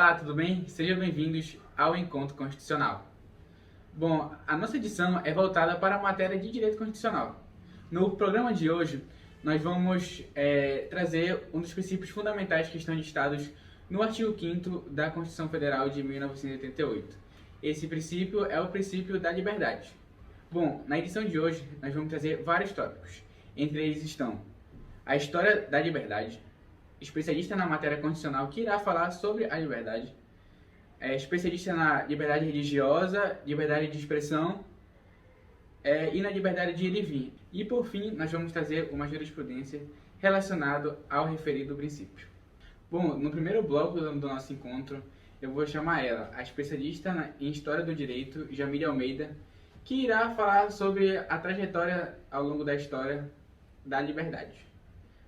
Olá, tudo bem? Sejam bem-vindos ao Encontro Constitucional. Bom, a nossa edição é voltada para a matéria de Direito Constitucional. No programa de hoje, nós vamos trazer um dos princípios fundamentais que estão listados no artigo 5º da Constituição Federal de 1988. Esse princípio é o princípio da liberdade. Bom, na edição de hoje, nós vamos trazer vários tópicos. Entre eles estão a história da liberdade, especialista na matéria constitucional que irá falar sobre a liberdade, especialista na liberdade religiosa, liberdade de expressão e na liberdade de ir e vir. E por fim, nós vamos trazer uma jurisprudência relacionada ao referido princípio. Bom, no primeiro bloco do nosso encontro, eu vou chamar ela, a especialista em História do Direito, Jamile Almeida, que irá falar sobre a trajetória ao longo da história da liberdade.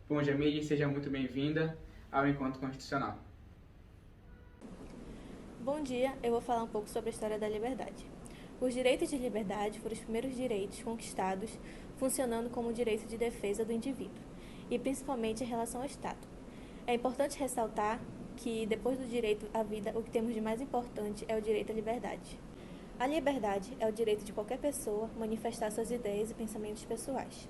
Bom, Jamile, seja muito bem-vinda ao Encontro Constitucional. Bom dia, eu vou falar um pouco sobre a história da liberdade. Os direitos de liberdade foram os primeiros direitos conquistados, funcionando como direito de defesa do indivíduo, e principalmente em relação ao Estado. É importante ressaltar que, depois do direito à vida, o que temos de mais importante é o direito à liberdade. A liberdade é o direito de qualquer pessoa manifestar suas ideias e pensamentos pessoais.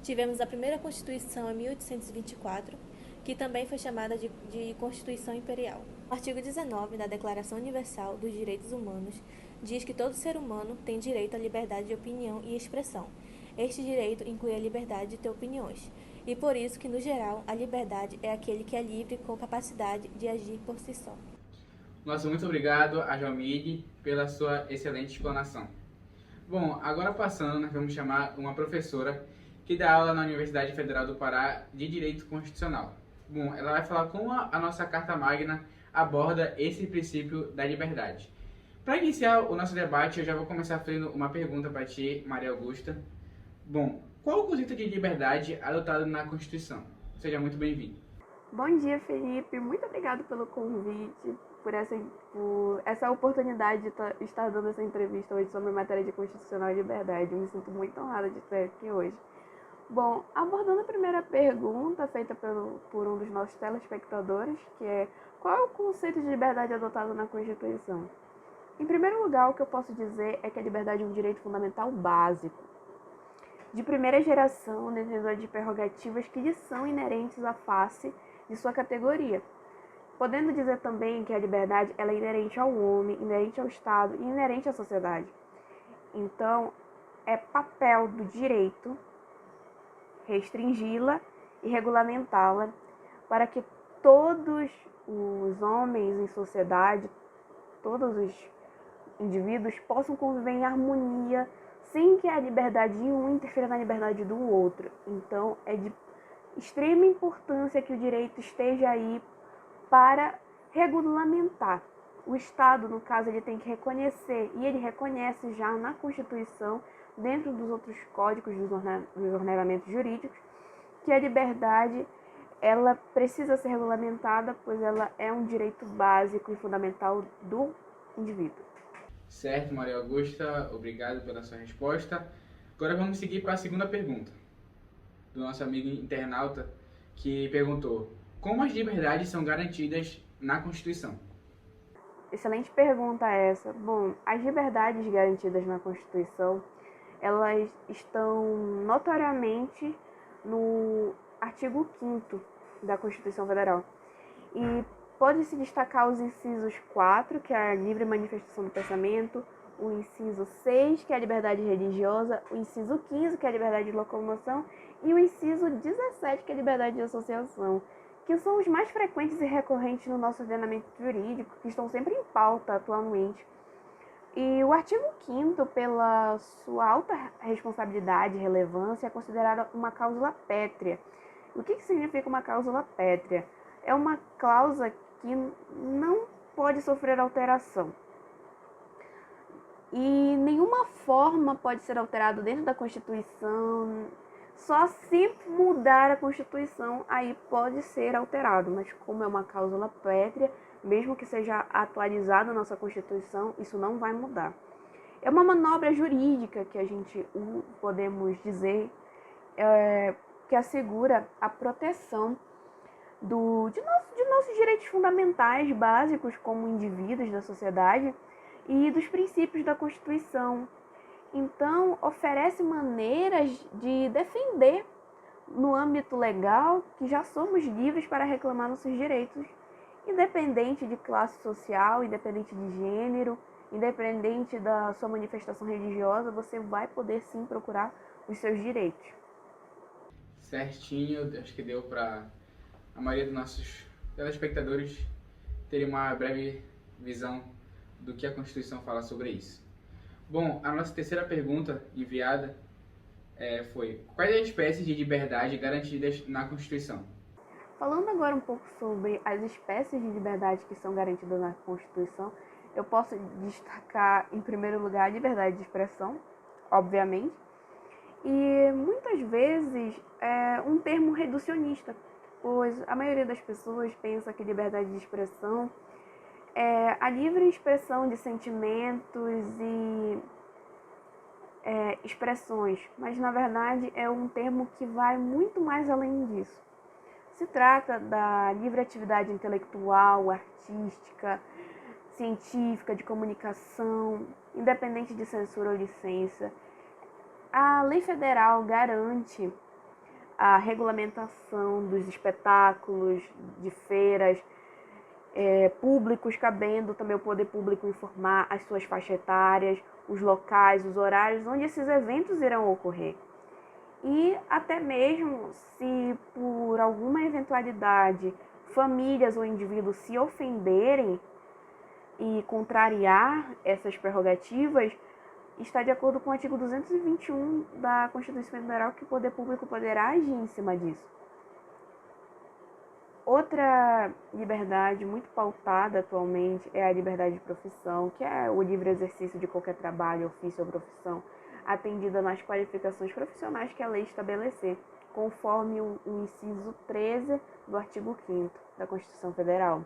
Tivemos a primeira Constituição em 1824, que também foi chamada de Constituição Imperial. O artigo 19 da Declaração Universal dos Direitos Humanos diz que todo ser humano tem direito à liberdade de opinião e expressão. Este direito inclui a liberdade de ter opiniões, e por isso que, no geral, a liberdade é aquele que é livre com capacidade de agir por si só. Nossa, muito obrigado a Jamile pela sua excelente explanação. Bom, agora passando, nós vamos chamar uma professora que dá aula na Universidade Federal do Pará de Direito Constitucional. Bom, ela vai falar como a nossa Carta Magna aborda esse princípio da liberdade. Para iniciar o nosso debate, eu já vou começar fazendo uma pergunta para ti, Maria Augusta. Bom, qual o conceito de liberdade adotado na Constituição? Seja muito bem-vindo. Bom dia, Felipe. Muito obrigado pelo convite, por essa oportunidade de estar dando essa entrevista hoje sobre matéria de Constitucional e Liberdade. Eu me sinto muito honrada de estar aqui hoje. Bom, abordando a primeira pergunta feita por um dos nossos telespectadores, que é: qual é o conceito de liberdade adotado na Constituição? Em primeiro lugar, o que eu posso dizer é que a liberdade é um direito fundamental básico, de primeira geração, detentor de prerrogativas que lhe são inerentes à face de sua categoria. Podendo dizer também que a liberdade ela é inerente ao homem, inerente ao Estado e inerente à sociedade. Então, é papel do direito restringi-la e regulamentá-la para que todos os homens em sociedade, todos os indivíduos possam conviver em harmonia sem que a liberdade de um interfira na liberdade do outro. Então, é de extrema importância que o direito esteja aí para regulamentar. O Estado, no caso, ele tem que reconhecer, e ele reconhece já na Constituição, dentro dos outros códigos dos ordenamentos jurídicos, que a liberdade ela precisa ser regulamentada, pois ela é um direito básico e fundamental do indivíduo. Certo, Maria Augusta, obrigado pela sua resposta. Agora vamos seguir para a segunda pergunta, do nosso amigo internauta, que perguntou: como as liberdades são garantidas na Constituição? Excelente pergunta essa. Bom, as liberdades garantidas na Constituição, elas estão notoriamente no artigo 5º da Constituição Federal. E pode-se destacar os incisos 4, que é a livre manifestação do pensamento, o inciso 6, que é a liberdade religiosa, o inciso 15, que é a liberdade de locomoção, e o inciso 17, que é a liberdade de associação, que são os mais frequentes e recorrentes no nosso ordenamento jurídico, que estão sempre em pauta atualmente. E o artigo 5º, pela sua alta responsabilidade e relevância, é considerado uma cláusula pétrea. O que significa uma cláusula pétrea? É uma cláusula que não pode sofrer alteração. E nenhuma forma pode ser alterada dentro da Constituição. Só se mudar a Constituição, aí pode ser alterado. Mas como é uma cláusula pétrea, mesmo que seja atualizada a nossa Constituição, isso não vai mudar. É uma manobra jurídica que a gente podemos dizer que assegura a proteção de nossos direitos fundamentais básicos como indivíduos da sociedade e dos princípios da Constituição. Então, oferece maneiras de defender no âmbito legal que já somos livres para reclamar nossos direitos, independente de classe social, independente de gênero, independente da sua manifestação religiosa, você vai poder sim procurar os seus direitos. Certinho, acho que deu para a maioria dos nossos telespectadores ter uma breve visão do que a Constituição fala sobre isso. Bom, a nossa terceira pergunta enviada foi: quais as espécies de liberdade garantidas na Constituição? Falando agora um pouco sobre as espécies de liberdade que são garantidas na Constituição, eu posso destacar, em primeiro lugar, a liberdade de expressão, obviamente, e muitas vezes é um termo reducionista, pois a maioria das pessoas pensa que liberdade de expressão é a livre expressão de sentimentos e expressões, mas na verdade é um termo que vai muito mais além disso. Se trata da livre atividade intelectual, artística, científica, de comunicação, independente de censura ou licença. A lei federal garante a regulamentação dos espetáculos, de feiras, públicos, cabendo também o poder público informar as suas faixas etárias, os locais, os horários onde esses eventos irão ocorrer. E até mesmo se por alguma eventualidade famílias ou indivíduos se ofenderem e contrariar essas prerrogativas, está de acordo com o artigo 221 da Constituição Federal que o poder público poderá agir em cima disso. Outra liberdade muito pautada atualmente é a liberdade de profissão, que é o livre exercício de qualquer trabalho, ofício ou profissão, atendida nas qualificações profissionais que a lei estabelecer, conforme o inciso 13 do artigo 5º da Constituição Federal.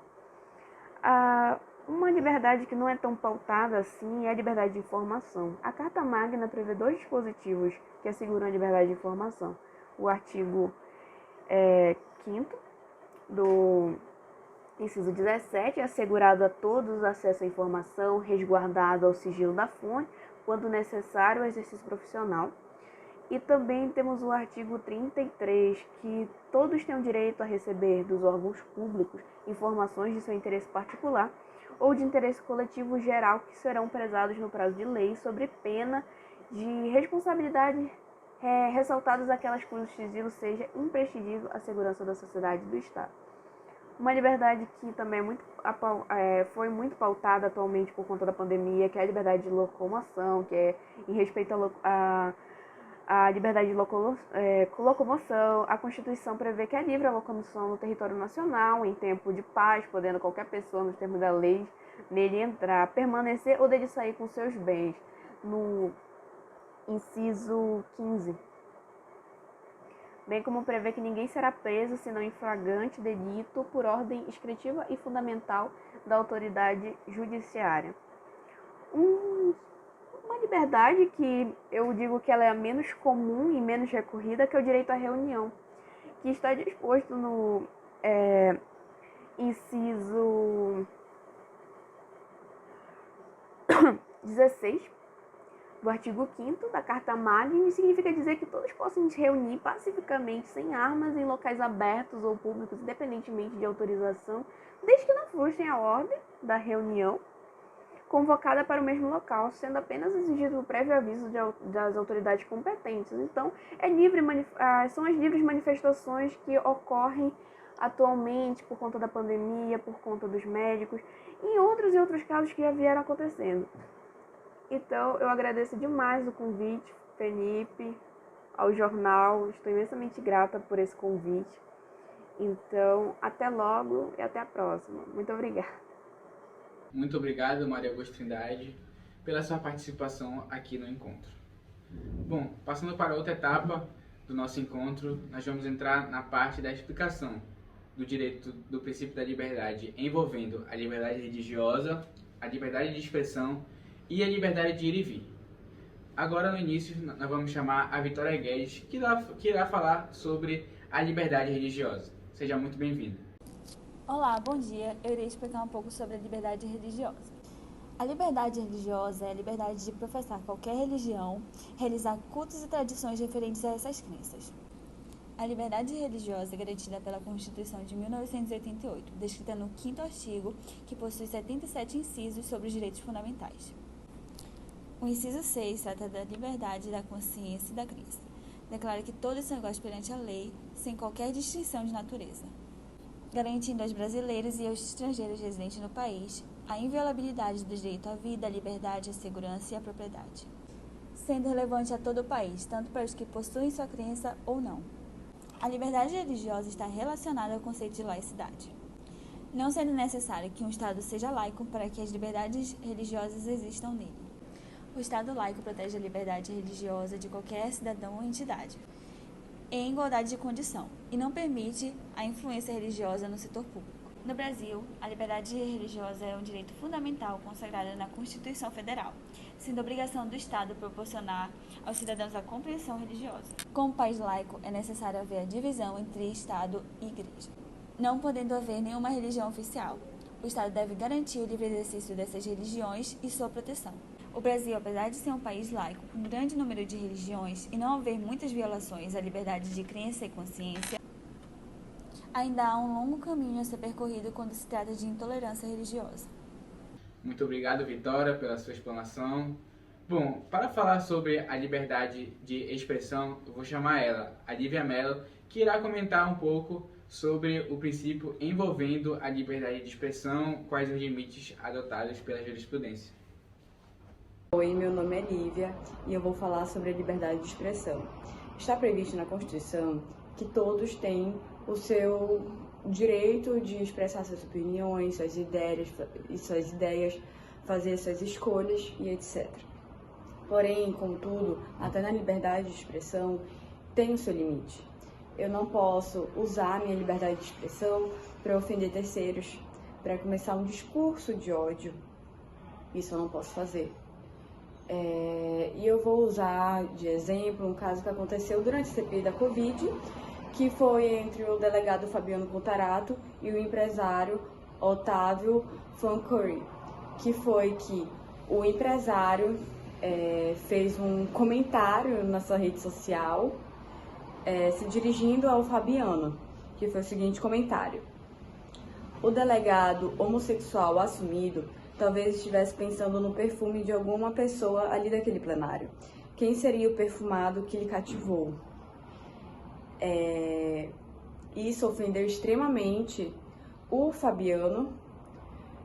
Uma liberdade que não é tão pautada assim é a liberdade de informação. A Carta Magna prevê 2 dispositivos que asseguram a liberdade de informação. O artigo 5º do inciso 17 é assegurado a todos acesso à informação, resguardado ao sigilo da fonte, quando necessário, o exercício profissional. E também temos o artigo 33, que todos têm o direito a receber dos órgãos públicos informações de seu interesse particular ou de interesse coletivo geral que serão prezados no prazo de lei, sobre pena de responsabilidade, ressaltadas aquelas cujo sigilo seja imprescindível à segurança da sociedade e do Estado. Uma liberdade que também foi muito pautada atualmente por conta da pandemia, que é a liberdade de locomoção, que é em respeito à liberdade de locomoção. A Constituição prevê que é livre a locomoção no território nacional, em tempo de paz, podendo qualquer pessoa, nos termos da lei, nele entrar, permanecer ou dele sair com seus bens, no inciso 15. Bem como prevê que ninguém será preso senão em flagrante delito por ordem inscritiva e fundamental da autoridade judiciária. Uma liberdade que eu digo que ela é a menos comum e menos recorrida, que é o direito à reunião, que está disposto no inciso 16 do artigo 5º da Carta Magna, e significa dizer que todos possam se reunir pacificamente, sem armas, em locais abertos ou públicos, independentemente de autorização, desde que não frustrem a ordem da reunião convocada para o mesmo local, sendo apenas exigido o prévio aviso das autoridades competentes. Então, são as livres manifestações que ocorrem atualmente por conta da pandemia, por conta dos médicos, e outros casos que já vieram acontecendo. Então, eu agradeço demais o convite, Felipe, ao jornal. Estou imensamente grata por esse convite. Então, até logo e até a próxima. Muito obrigada. Muito obrigado, Maria Augusta Trindade, pela sua participação aqui no encontro. Bom, passando para outra etapa do nosso encontro, nós vamos entrar na parte da explicação do direito do princípio da liberdade, envolvendo a liberdade religiosa, a liberdade de expressão e a liberdade de ir e vir. Agora, no início, nós vamos chamar a Vitória Guedes, que irá falar sobre a liberdade religiosa. Seja muito bem-vinda. Olá, bom dia. Eu irei explicar um pouco sobre a liberdade religiosa. A liberdade religiosa é a liberdade de professar qualquer religião, realizar cultos e tradições referentes a essas crenças. A liberdade religiosa é garantida pela Constituição de 1988, descrita no 5º artigo, que possui 77 incisos sobre os direitos fundamentais. O inciso 6 trata da liberdade da consciência e da crença. Declara que todos são iguais perante a lei, sem qualquer distinção de natureza, garantindo aos brasileiros e aos estrangeiros residentes no país a inviolabilidade do direito à vida, à liberdade, à segurança e à propriedade, sendo relevante a todo o país, tanto para os que possuem sua crença ou não. A liberdade religiosa está relacionada ao conceito de laicidade, não sendo necessário que um Estado seja laico para que as liberdades religiosas existam nele. O Estado laico protege a liberdade religiosa de qualquer cidadão ou entidade, em igualdade de condição, e não permite a influência religiosa no setor público. No Brasil, a liberdade religiosa é um direito fundamental consagrado na Constituição Federal, sendo obrigação do Estado proporcionar aos cidadãos a compreensão religiosa. Como país laico, é necessário haver a divisão entre Estado e Igreja, não podendo haver nenhuma religião oficial. O Estado deve garantir o livre exercício dessas religiões e sua proteção. O Brasil, apesar de ser um país laico com um grande número de religiões e não haver muitas violações à liberdade de crença e consciência, ainda há um longo caminho a ser percorrido quando se trata de intolerância religiosa. Muito obrigado, Vitória, pela sua explanação. Bom, para falar sobre a liberdade de expressão, eu vou chamar ela, a Lívia Mello, que irá comentar um pouco sobre o princípio envolvendo a liberdade de expressão, quais os limites adotados pela jurisprudência. Oi, meu nome é Lívia e eu vou falar sobre a liberdade de expressão. Está previsto na Constituição que todos têm o seu direito de expressar suas opiniões, suas ideias, fazer suas escolhas e etc. Porém, contudo, até na liberdade de expressão tem o seu limite. Eu não posso usar a minha liberdade de expressão para ofender terceiros, para começar um discurso de ódio. Isso eu não posso fazer. E eu vou usar de exemplo um caso que aconteceu durante a CPI da Covid, que foi entre o delegado Fabiano Contarato e o empresário Otávio Flancuri, que foi que o empresário fez um comentário na sua rede social se dirigindo ao Fabiano, que foi o seguinte comentário: o delegado homossexual assumido talvez estivesse pensando no perfume de alguma pessoa ali daquele plenário. Quem seria o perfumado que lhe cativou? Isso ofendeu extremamente o Fabiano,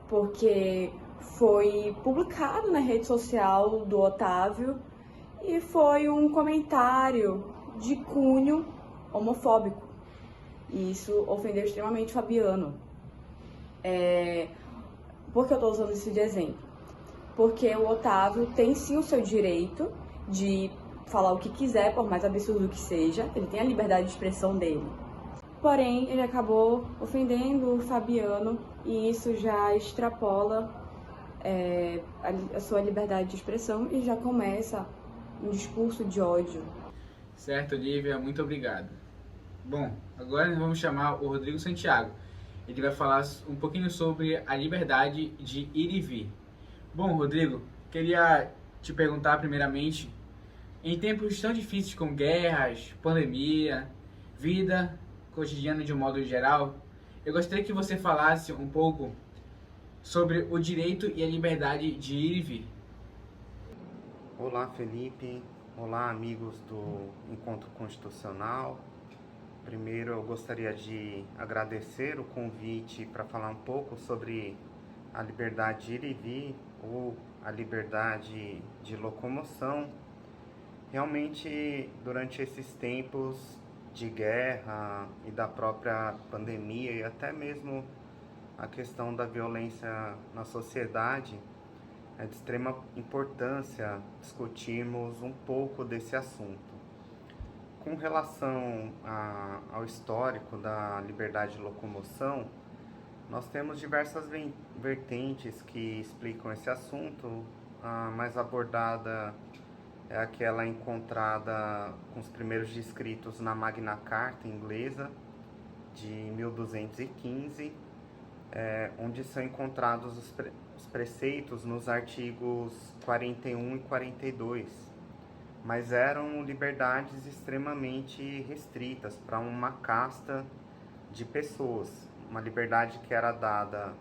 porque foi publicado na rede social do Otávio e foi um comentário de cunho homofóbico. E isso ofendeu extremamente o Fabiano. Por que eu estou usando isso de exemplo? Porque o Otávio tem sim o seu direito de falar o que quiser, por mais absurdo que seja, ele tem a liberdade de expressão dele. Porém, ele acabou ofendendo o Fabiano e isso já extrapola a sua liberdade de expressão e já começa um discurso de ódio. Certo, Lívia, muito obrigado. Bom, agora nós vamos chamar o Rodrigo Santiago. Ele vai falar um pouquinho sobre a liberdade de ir e vir. Bom, Rodrigo, queria te perguntar primeiramente, em tempos tão difíceis como guerras, pandemia, vida cotidiana de um modo geral, eu gostaria que você falasse um pouco sobre o direito e a liberdade de ir e vir. Olá, Felipe. Olá, amigos do Encontro Constitucional. Primeiro, eu gostaria de agradecer o convite para falar um pouco sobre a liberdade de ir e vir ou a liberdade de locomoção. Realmente, durante esses tempos de guerra e da própria pandemia e até mesmo a questão da violência na sociedade, é de extrema importância discutirmos um pouco desse assunto. Com relação ao histórico da liberdade de locomoção, nós temos diversas vertentes que explicam esse assunto. A mais abordada é aquela encontrada com os primeiros descritos na Magna Carta inglesa, de 1215, onde são encontrados os preceitos nos artigos 41 e 42, mas eram liberdades extremamente restritas para uma casta de pessoas, uma liberdade que era dada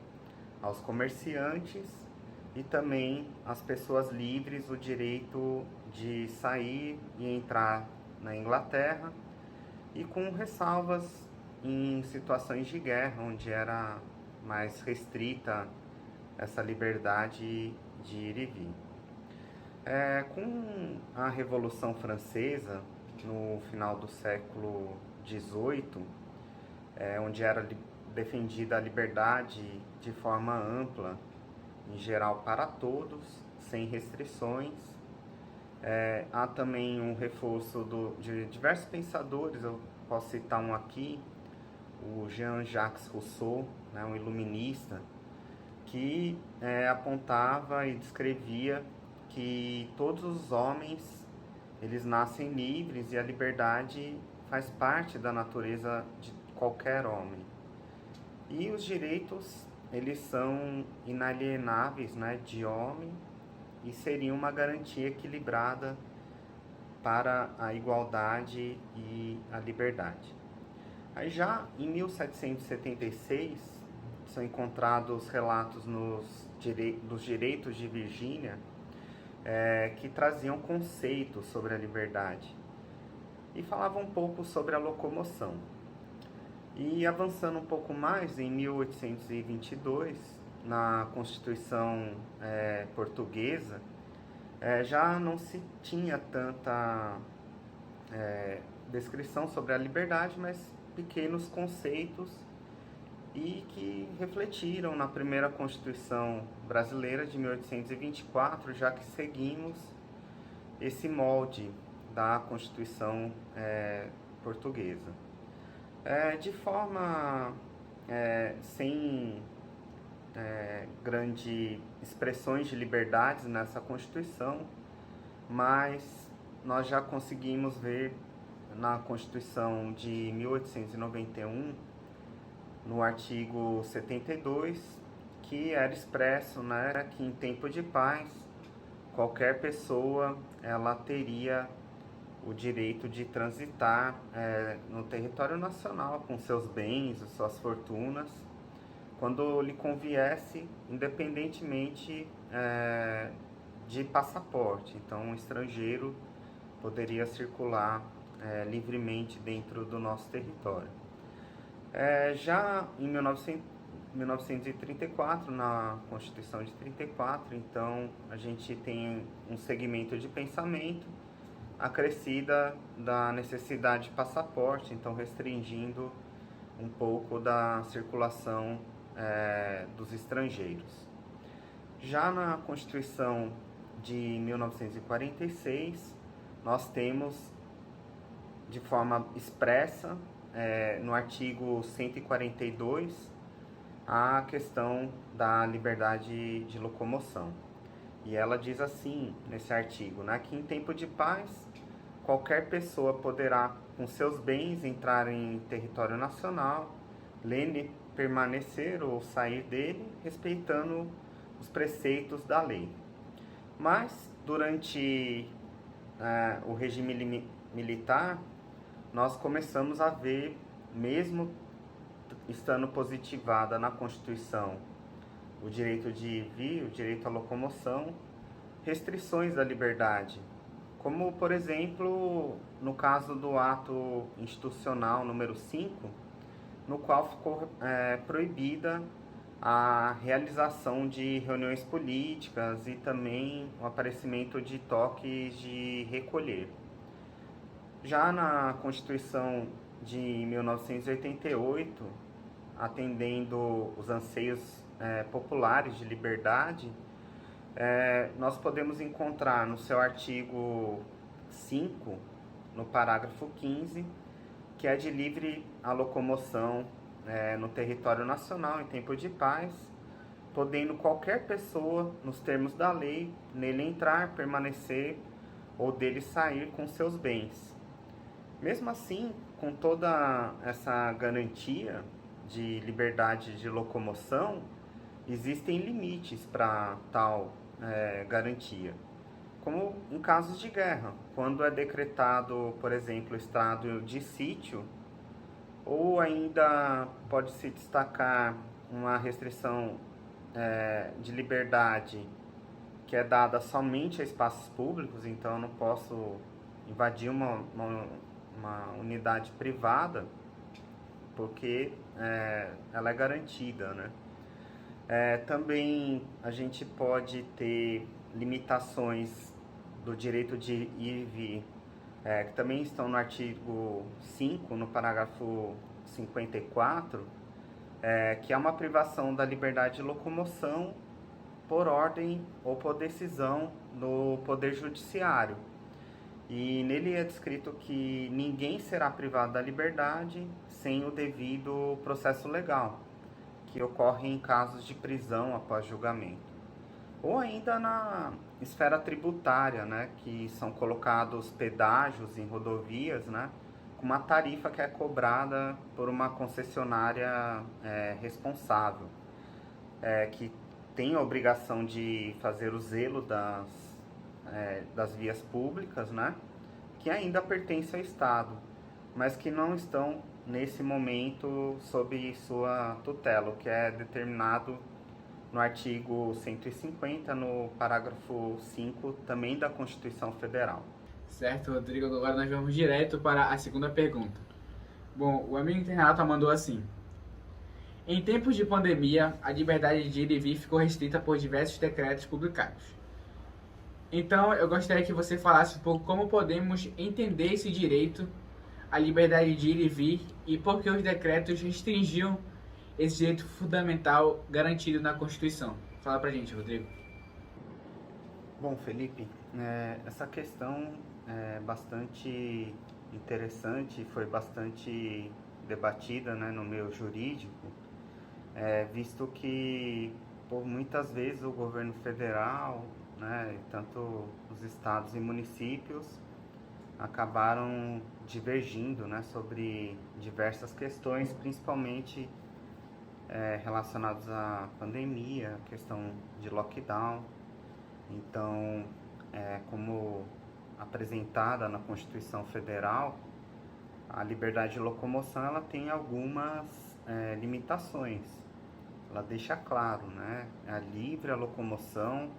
aos comerciantes e também às pessoas livres o direito de sair e entrar na Inglaterra, e com ressalvas em situações de guerra, onde era mais restrita essa liberdade de ir e vir. Com a Revolução Francesa, no final do século XVIII, onde era defendida a liberdade de forma ampla, em geral para todos, sem restrições. Há também um reforço de diversos pensadores, eu posso citar um aqui, o Jean-Jacques Rousseau, um iluminista, que apontava e descrevia que todos os homens eles nascem livres e a liberdade faz parte da natureza de qualquer homem. E os direitos eles são inalienáveis, de homem, e seriam uma garantia equilibrada para a igualdade e a liberdade. Aí já em 1776 são encontrados relatos dos direitos de Virgínia que traziam conceitos sobre a liberdade e falavam um pouco sobre a locomoção. E avançando um pouco mais, em 1822, na Constituição portuguesa, já não se tinha tanta descrição sobre a liberdade, mas pequenos conceitos, e que refletiram na primeira Constituição brasileira de 1824, já que seguimos esse molde da Constituição portuguesa. De forma sem grandes expressões de liberdades nessa Constituição, mas nós já conseguimos ver na Constituição de 1891, no artigo 72, que era expresso que em tempo de paz, qualquer pessoa ela teria o direito de transitar no território nacional com seus bens, suas fortunas, quando lhe conviesse, independentemente de passaporte. Então, um estrangeiro poderia circular livremente dentro do nosso território. Já em 1934, na Constituição de 34, então, a gente tem um segmento de pensamento acrescida da necessidade de passaporte, então restringindo um pouco da circulação dos estrangeiros. Já na Constituição de 1946, nós temos de forma expressa, no artigo 142, a questão da liberdade de locomoção. E ela diz assim, nesse artigo, que em tempo de paz, qualquer pessoa poderá, com seus bens, entrar em território nacional, nele permanecer ou sair dele, respeitando os preceitos da lei. Mas, durante o regime militar, nós começamos a ver, mesmo estando positivada na Constituição o direito de ir e vir, o direito à locomoção, restrições da liberdade, como, por exemplo, no caso do ato institucional número 5, no qual ficou proibida a realização de reuniões políticas e também o aparecimento de toques de recolher. Já na Constituição de 1988, atendendo os anseios populares de liberdade, nós podemos encontrar no seu artigo 5, no parágrafo 15, que é de livre a locomoção no território nacional em tempo de paz, podendo qualquer pessoa, nos termos da lei, nele entrar, permanecer ou dele sair com seus bens. Mesmo assim, com toda essa garantia de liberdade de locomoção, existem limites para tal garantia. Como em casos de guerra, quando é decretado, por exemplo, estado de sítio, ou ainda pode-se destacar uma restrição de liberdade que é dada somente a espaços públicos, então eu não posso invadir uma unidade privada, porque ela é garantida, né? Também a gente pode ter limitações do direito de ir e vir, que também estão no artigo 5, no parágrafo 54, que é uma privação da liberdade de locomoção por ordem ou por decisão do Poder Judiciário. E nele é descrito que ninguém será privado da liberdade sem o devido processo legal, que ocorre em casos de prisão após julgamento. Ou ainda na esfera tributária, né, que são colocados pedágios em rodovias, né, com uma tarifa que é cobrada por uma concessionária responsável, que tem a obrigação de fazer o zelo das vias públicas, né, que ainda pertencem ao Estado, mas que não estão nesse momento sob sua tutela, o que é determinado no artigo 150, no parágrafo 5, também da Constituição Federal. Certo, Rodrigo. Agora nós vamos direto para a segunda pergunta. Bom, o amigo internauta mandou assim: em tempos de pandemia, a liberdade de ir e vir ficou restrita por diversos decretos publicados. Então, eu gostaria que você falasse um pouco como podemos entender esse direito à liberdade de ir e vir e por que os decretos restringiam esse direito fundamental garantido na Constituição. Fala pra gente, Rodrigo. Bom, Felipe, essa questão é bastante interessante, foi bastante debatida, né, no meio jurídico, visto que por muitas vezes o governo federal, né, tanto os estados e municípios, acabaram divergindo, né, sobre diversas questões, principalmente relacionadas à pandemia, questão de lockdown. Então, como apresentada na Constituição Federal, a liberdade de locomoção ela tem algumas limitações. Ela deixa claro, né, a livre a locomoção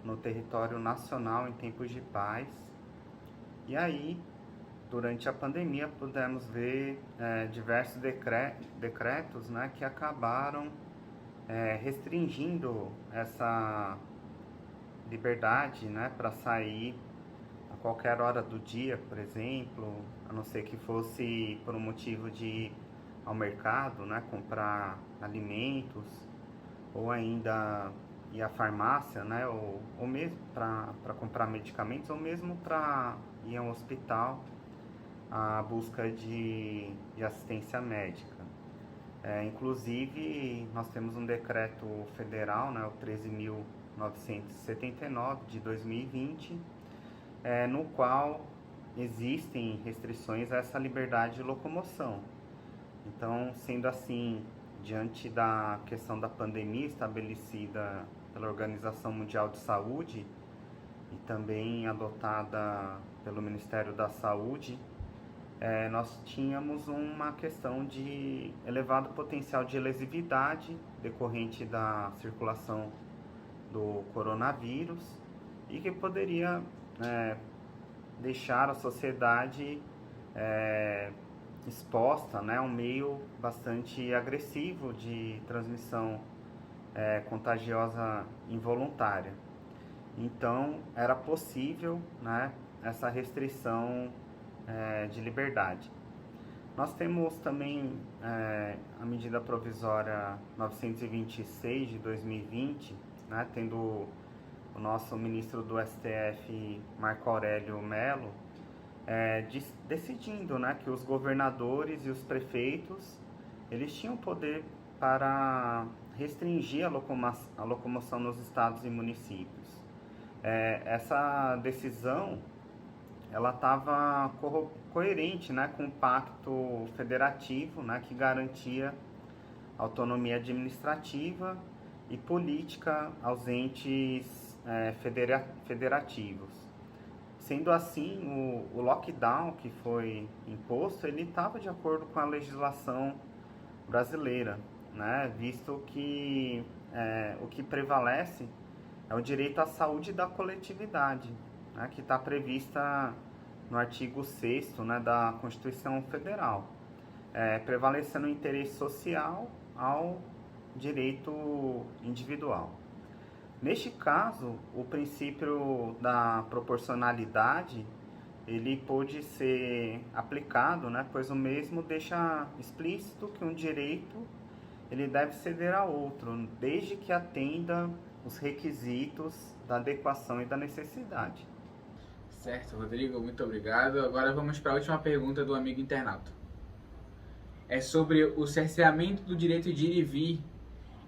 no território nacional em tempos de paz. E aí, durante a pandemia, pudemos ver diversos decretos, né, que acabaram restringindo essa liberdade, né, para sair a qualquer hora do dia, por exemplo, a não ser que fosse por um motivo de ir ao mercado, né, comprar alimentos, ou ainda ir à farmácia, né, ou mesmo para comprar medicamentos, ou mesmo para ir ao hospital à busca de assistência médica. Inclusive, nós temos um decreto federal, né, o 13.979 de 2020, no qual existem restrições a essa liberdade de locomoção. Então, sendo assim, diante da questão da pandemia estabelecida pela Organização Mundial de Saúde e também adotada pelo Ministério da Saúde, nós tínhamos uma questão de elevado potencial de lesividade decorrente da circulação do coronavírus e que poderia deixar a sociedade exposta, né, a um meio bastante agressivo de transmissão contagiosa involuntária. Então, era possível, né, essa restrição de liberdade. Nós temos também a medida provisória 926 de 2020, né, tendo o nosso ministro do STF, Marco Aurélio Mello, decidindo, né, que os governadores e os prefeitos eles tinham poder para restringir a locomoção nos estados e municípios. Essa decisão ela estava coerente, né, com o Pacto Federativo, né, que garantia autonomia administrativa e política aos entes federativos. Sendo assim, o lockdown que foi imposto, ele estava de acordo com a legislação brasileira, né, visto que o que prevalece é o direito à saúde da coletividade, né, que está prevista no artigo 6º, né, da Constituição Federal, prevalecendo o interesse social ao direito individual. Neste caso, o princípio da proporcionalidade ele pode ser aplicado, né, pois o mesmo deixa explícito que um direito ele deve ceder a outro, desde que atenda os requisitos da adequação e da necessidade. Certo, Rodrigo, muito obrigado. Agora vamos para a última pergunta do amigo internauta. É sobre o cerceamento do direito de ir e vir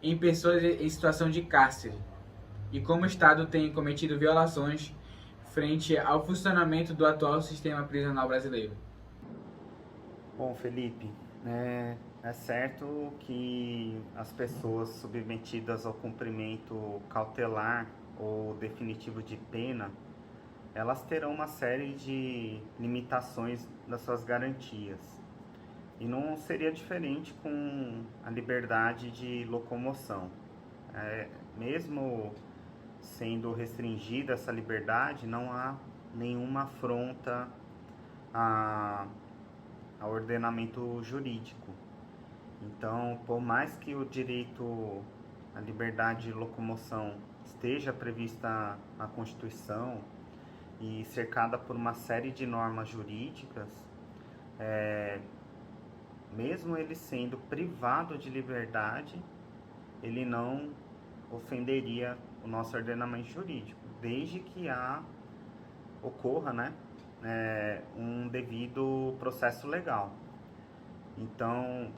em pessoas em situação de cárcere e como o Estado tem cometido violações frente ao funcionamento do atual sistema prisional brasileiro. Bom, Felipe, é certo que as pessoas submetidas ao cumprimento cautelar ou definitivo de pena, elas terão uma série de limitações das suas garantias. E não seria diferente com a liberdade de locomoção. Mesmo sendo restringida essa liberdade, não há nenhuma afronta ao ordenamento jurídico. Então, por mais que o direito à liberdade de locomoção esteja prevista na Constituição e cercada por uma série de normas jurídicas, mesmo ele sendo privado de liberdade, ele não ofenderia o nosso ordenamento jurídico, desde que ocorra, né, um devido processo legal. Então,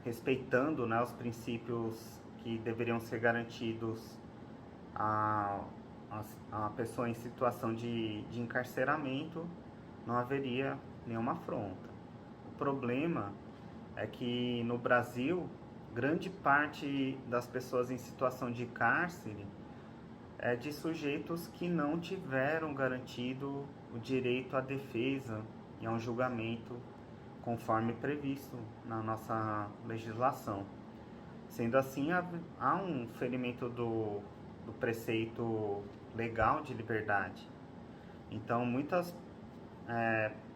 respeitando, né, os princípios que deveriam ser garantidos a pessoa em situação de encarceramento, não haveria nenhuma afronta. O problema é que no Brasil, grande parte das pessoas em situação de cárcere é de sujeitos que não tiveram garantido o direito à defesa e a um julgamento conforme previsto na nossa legislação. Sendo assim, há um ferimento do preceito legal de liberdade. Então, muitas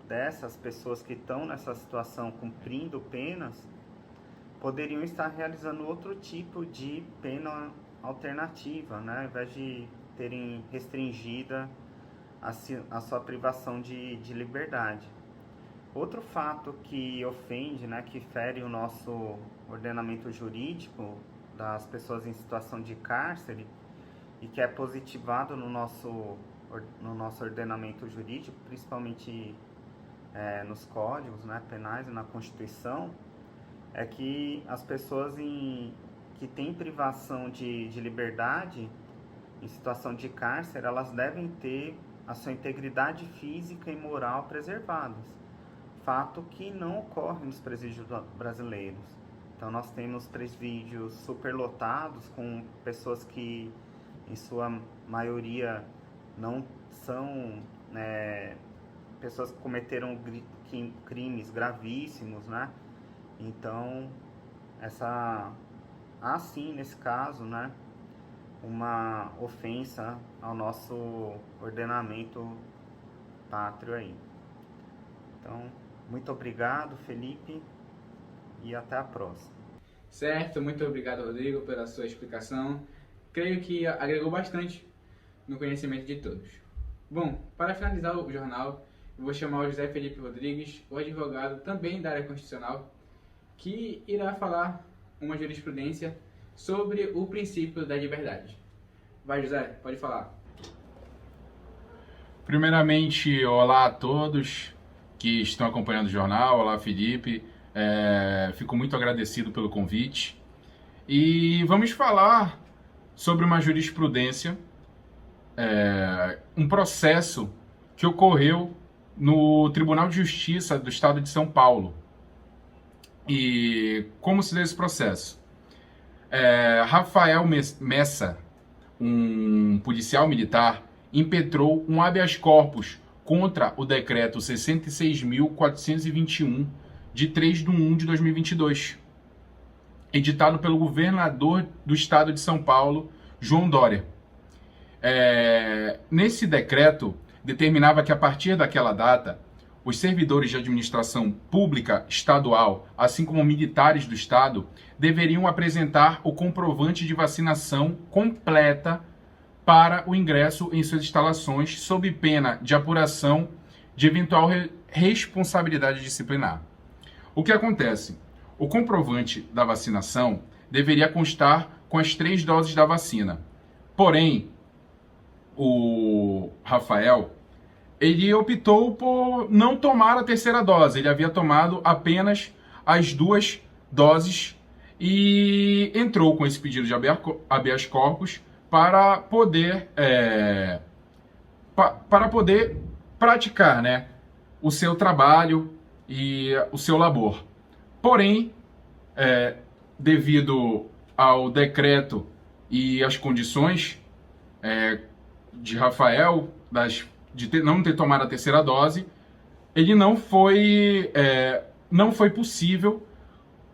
dessas pessoas que estão nessa situação cumprindo penas poderiam estar realizando outro tipo de pena alternativa, né, ao invés de terem restringida a sua privação de liberdade. Outro fato que ofende, né, que fere o nosso ordenamento jurídico das pessoas em situação de cárcere e que é positivado no nosso ordenamento jurídico, principalmente nos códigos, né, penais e na Constituição, é que as pessoas que têm privação de liberdade em situação de cárcere, elas devem ter a sua integridade física e moral preservadas, fato que não ocorre nos presídios brasileiros. Então nós temos presídios superlotados com pessoas que, em sua maioria, não são pessoas que cometeram crimes gravíssimos, né? Então, há sim, nesse caso, né, uma ofensa ao nosso ordenamento pátrio aí. Então, muito obrigado, Felipe, e até a próxima. Certo, muito obrigado, Rodrigo, pela sua explicação. Creio que agregou bastante no conhecimento de todos. Bom, para finalizar o jornal, eu vou chamar o José Felipe Rodrigues, o advogado também da área constitucional, que irá falar uma jurisprudência sobre o princípio da liberdade. Vai, José, pode falar. Primeiramente, olá a todos que estão acompanhando o jornal. Olá, Felipe. Fico muito agradecido pelo convite. E vamos falar sobre uma jurisprudência, um processo que ocorreu no Tribunal de Justiça do Estado de São Paulo. E como se deu esse processo? Rafael Messa, um policial militar, impetrou um habeas corpus contra o decreto 66.421, de 3/1 de 2022, editado pelo governador do estado de São Paulo, João Dória. Nesse decreto, determinava que a partir daquela data, os servidores de administração pública estadual, assim como militares do estado, deveriam apresentar o comprovante de vacinação completa para o ingresso em suas instalações, sob pena de apuração de eventual responsabilidade disciplinar. O que acontece? O comprovante da vacinação deveria constar com as 3 doses da vacina. Porém, o Rafael, ele optou por não tomar a 3ª dose. Ele havia tomado apenas as 2 doses e entrou com esse pedido de habeas corpus para poder praticar, né, o seu trabalho e o seu labor. Porém, devido ao decreto e às condições de Rafael, não ter tomado a 3ª dose, ele não foi possível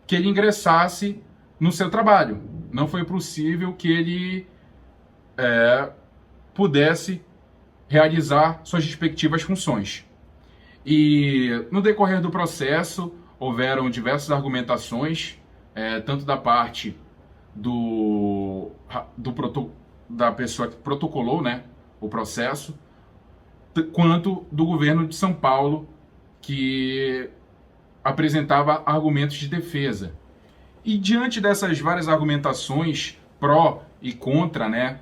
que ele ingressasse no seu trabalho. Não foi possível que ele pudesse realizar suas respectivas funções. E no decorrer do processo, houveram diversas argumentações, tanto da parte da pessoa que protocolou, né, o processo, quanto do governo de São Paulo, que apresentava argumentos de defesa. E diante dessas várias argumentações pró e contra, né,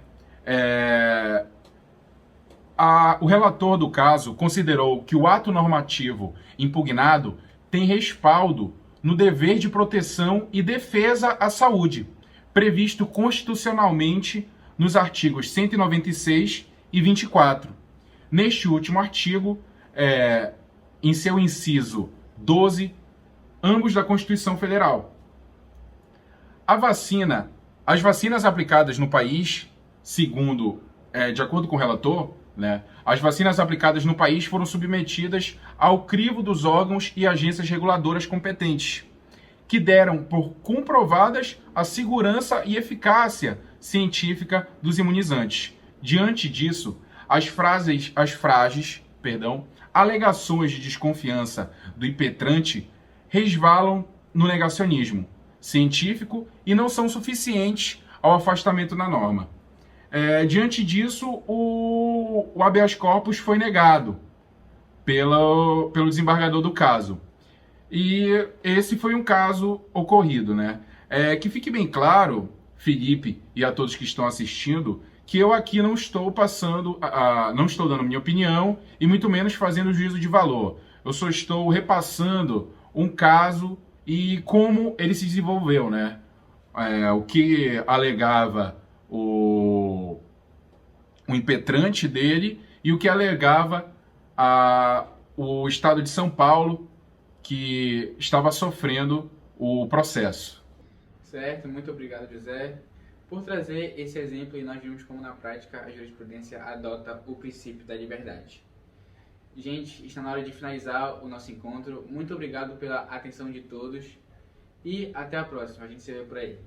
o relator do caso considerou que o ato normativo impugnado tem respaldo no dever de proteção e defesa à saúde, previsto constitucionalmente nos artigos 196 e 24. Neste último artigo, em seu inciso 12, ambos da Constituição Federal. As vacinas aplicadas no país, segundo, de acordo com o relator, né, as vacinas aplicadas no país foram submetidas ao crivo dos órgãos e agências reguladoras competentes, que deram por comprovadas a segurança e eficácia científica dos imunizantes. Diante disso, as alegações de desconfiança do impetrante resvalam no negacionismo científico e não são suficientes ao afastamento da norma. Diante disso, o habeas corpus foi negado pelo desembargador do caso. E esse foi um caso ocorrido, né? Que fique bem claro, Felipe, e a todos que estão assistindo, que eu aqui não estou não estou dando minha opinião e muito menos fazendo juízo de valor. Eu só estou repassando um caso e como ele se desenvolveu, né? O que alegava o impetrante dele e o que alegava o Estado de São Paulo, que estava sofrendo o processo. Certo, muito obrigado, José, por trazer esse exemplo, e nós vimos como na prática a jurisprudência adota o princípio da liberdade. Gente, está na hora de finalizar o nosso encontro. Muito obrigado pela atenção de todos e até a próxima. A gente se vê por aí.